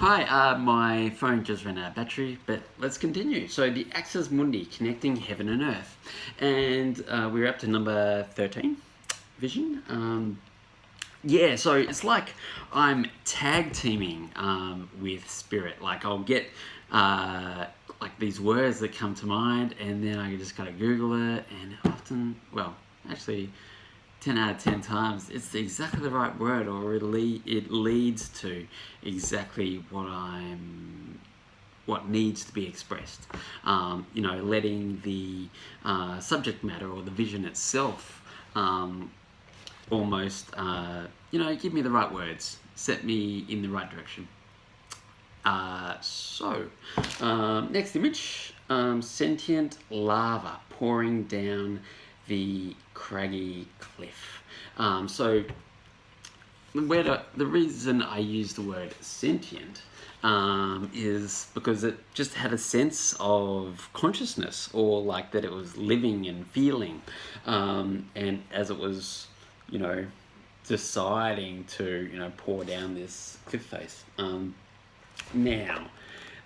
Hi, my phone just ran out of battery, but let's continue. So the Axis Mundi, connecting heaven and earth. And we're up to number 13, vision. Yeah, so it's like I'm tag teaming with spirit. Like I'll get like these words that come to mind, and then I just kind of Google it, and often, well, actually 10 out of 10 times it's exactly the right word, or it leads to exactly what needs to be expressed. Letting the subject matter or the vision itself almost give me the right words, set me in the right direction. Next image, sentient lava pouring down the craggy cliff. The reason I use the word sentient is because it just had a sense of consciousnness, or like that it was living and feeling, and as it was, deciding to, pour down this cliff face. Now,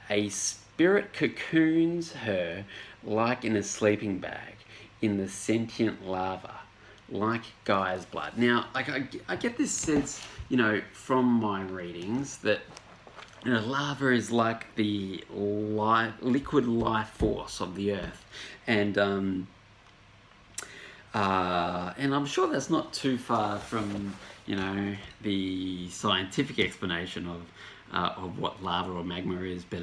a spirit cocoons her like in a sleeping bag in the sentient lava, like Gaia's blood. Now, I get this sense, from my readings that lava is like the liquid life force of the earth, and I'm sure that's not too far from the scientific explanation of what lava or magma is, but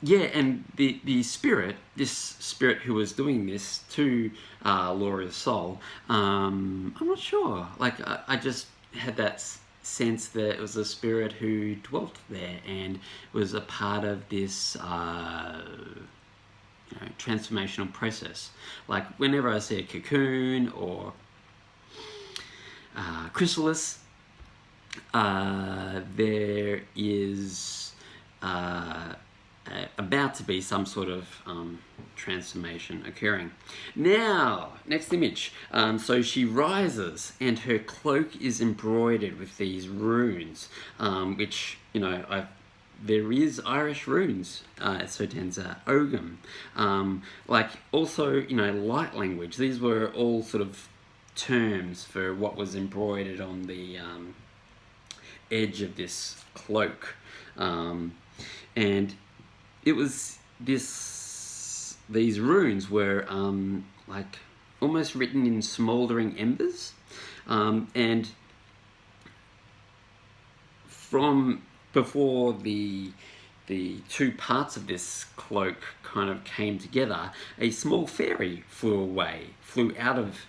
and the spirit, this spirit who was doing this to Laura's soul, I'm not sure. Like I just had that sense that it was a spirit who dwelt there and was a part of this transformational process. Like whenever I see a cocoon or chrysalis, there is about to be some sort of transformation occurring. Now, next image. So she rises and her cloak is embroidered with these runes, which, there is Irish runes, so it turns out Ogam. Like also, light language. These were all sort of terms for what was embroidered on the edge of this cloak. And it was these runes were like almost written in smouldering embers, and from before the two parts of this cloak kind of came together, a small fairy flew out of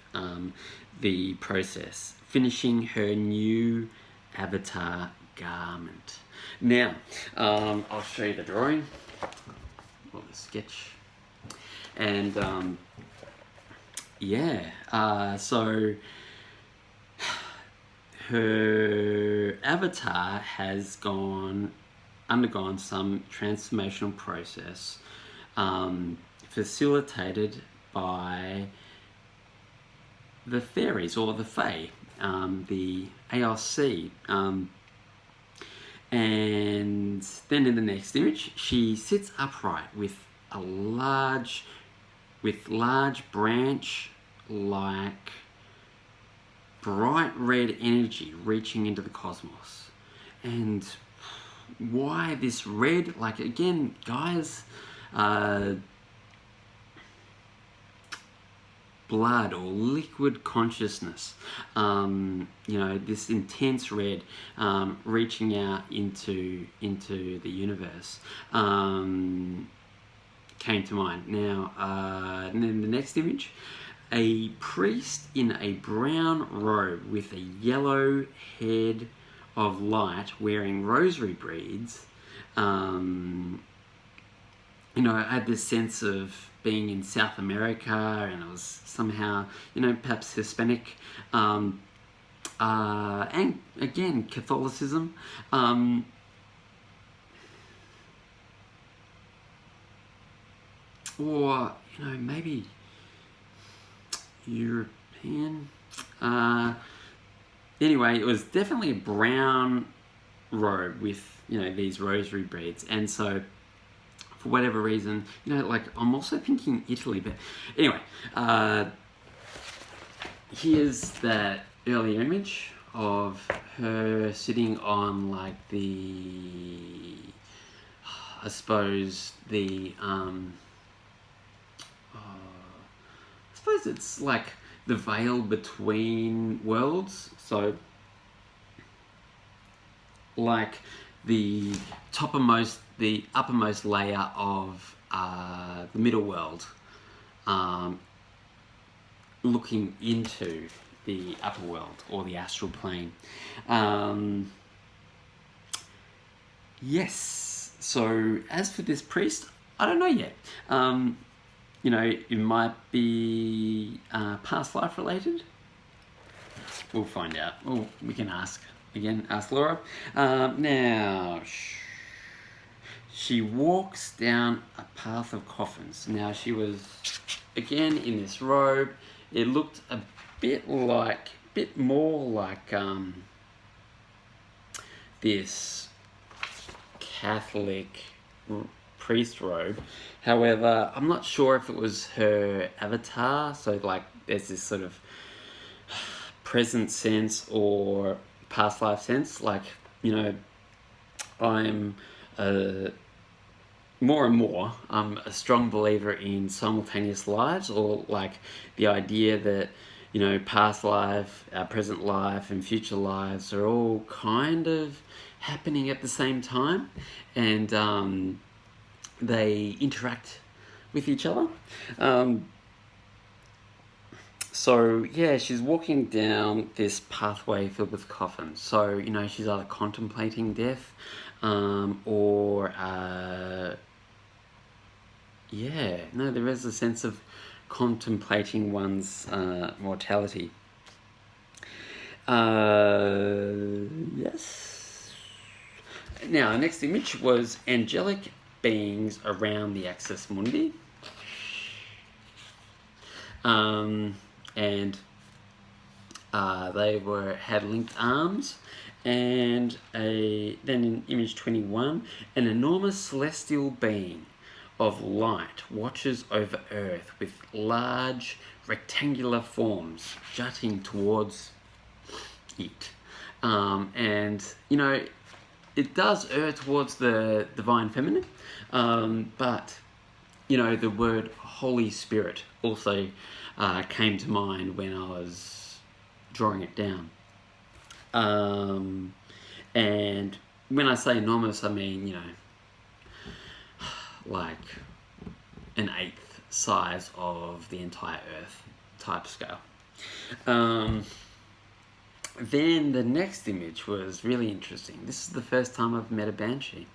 the process, finishing her new avatar garment. Now, I'll show you the drawing, or the sketch, and so her avatar has undergone some transformational process, facilitated by the fairies or the Fae, the ALC. And then in the next image, she sits upright with large branch like bright red energy reaching into the cosmos. And why this red? Like again, guys, blood or liquid consciousness, this intense red reaching out into the universe, came to mind. Now, and then the next image, a priest in a brown robe with a yellow head of light wearing rosary beads. I had this sense of being in South America, and I was somehow, perhaps Hispanic, and again, Catholicism, or, maybe European. Anyway, it was definitely a brown robe with, you know, these rosary beads. And so for whatever reason, you know, like I'm also thinking Italy, but anyway, here's that earlier image of her sitting on like I suppose I suppose it's like the veil between worlds. So like the uppermost layer of the middle world, looking into the upper world or the astral plane. Yes. So as for this priest, I don't know yet. You know, it might be past life related. We'll find out. Well, we can ask Laura. Now, she walks down a path of coffins. Now, she was again in this robe. It looked a bit more like this Catholic priest robe. However, I'm not sure if it was her avatar. So, like, there's this sort of present sense or past life sense. Like, you know, I'm more and more, I'm a strong believer in simultaneous lives, or like the idea that, you know, past life, our present life, and future lives are all kind of happening at the same time, and they interact with each other. So yeah, she's walking down this pathway filled with coffins. So, you know, she's either contemplating death, or there is a sense of contemplating one's mortality. Yes. Now, next image was angelic beings around the Axis Mundi. And they had linked arms, and then in image 21, an enormous celestial being of light watches over Earth with large rectangular forms jutting towards it. And, you know, it does err towards the divine feminine, but, you know, the word Holy Spirit also came to mind when I was drawing it down. And when I say enormous, I mean, you know, like an eighth size of the entire Earth type scale. Then the next image was really interesting. This is the first time I've met a banshee,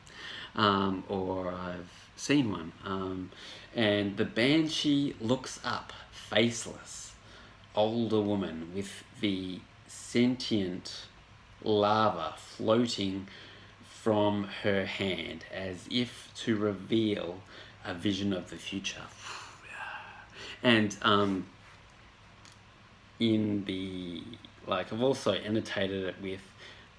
or I've seen one. And the banshee looks up, faceless, older woman with the sentient lava floating from her hand as if to reveal a vision of the future. And in the, like, I've also annotated it with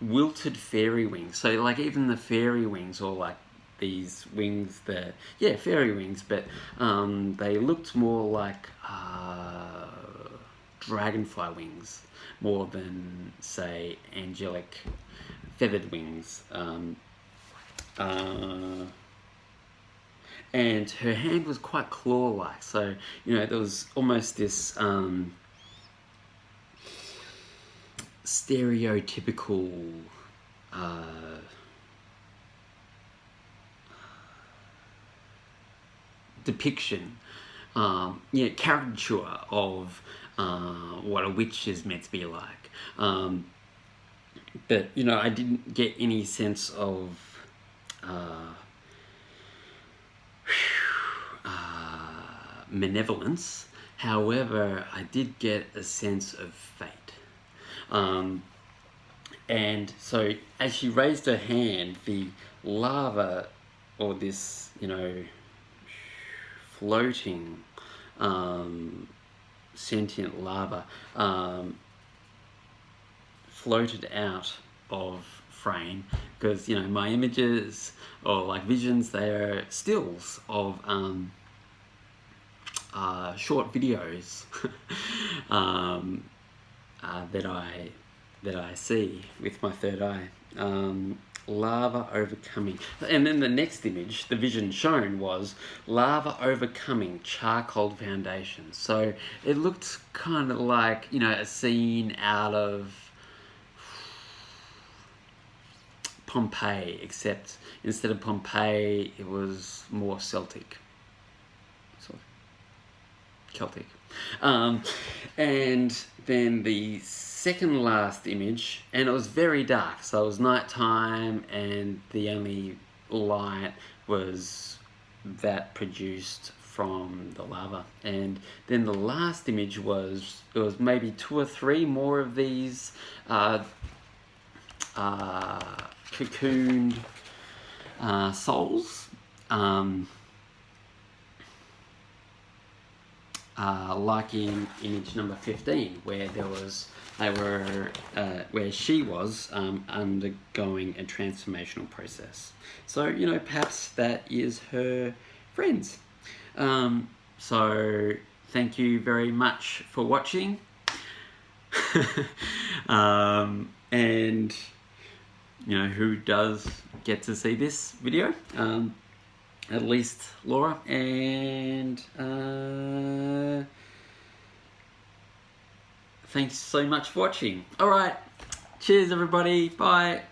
wilted fairy wings. So like even the fairy wings, or like these wings that, fairy wings, but they looked more like dragonfly wings more than, say, angelic feathered wings. And her hand was quite claw-like, so, you know, there was almost this stereotypical depiction, caricature of what a witch is meant to be like. But, you know, I didn't get any sense of malevolence. However, I did get a sense of fate. And so as she raised her hand, the lava, or this, you know, floating sentient lava, floated out frame, because you know my images or like visions, they are stills of short videos that I see with my third eye. Lava overcoming, and then the next image, the vision shown was lava overcoming charcoal foundation. So it looked kind of like, you know, a scene out of Pompeii, except instead of Pompeii, it was more Celtic. Celtic. And then the second last image, and it was very dark, so it was nighttime, and the only light was that produced from the lava. And then the last image was, it was maybe 2 or 3 more of these cocooned souls. Like in image number 15, where where she was undergoing a transformational process. So, you know, perhaps that is her friends. So thank you very much for watching. And you know, who does get to see this video? At least Laura, and thanks so much for watching. Alright, cheers everybody, bye.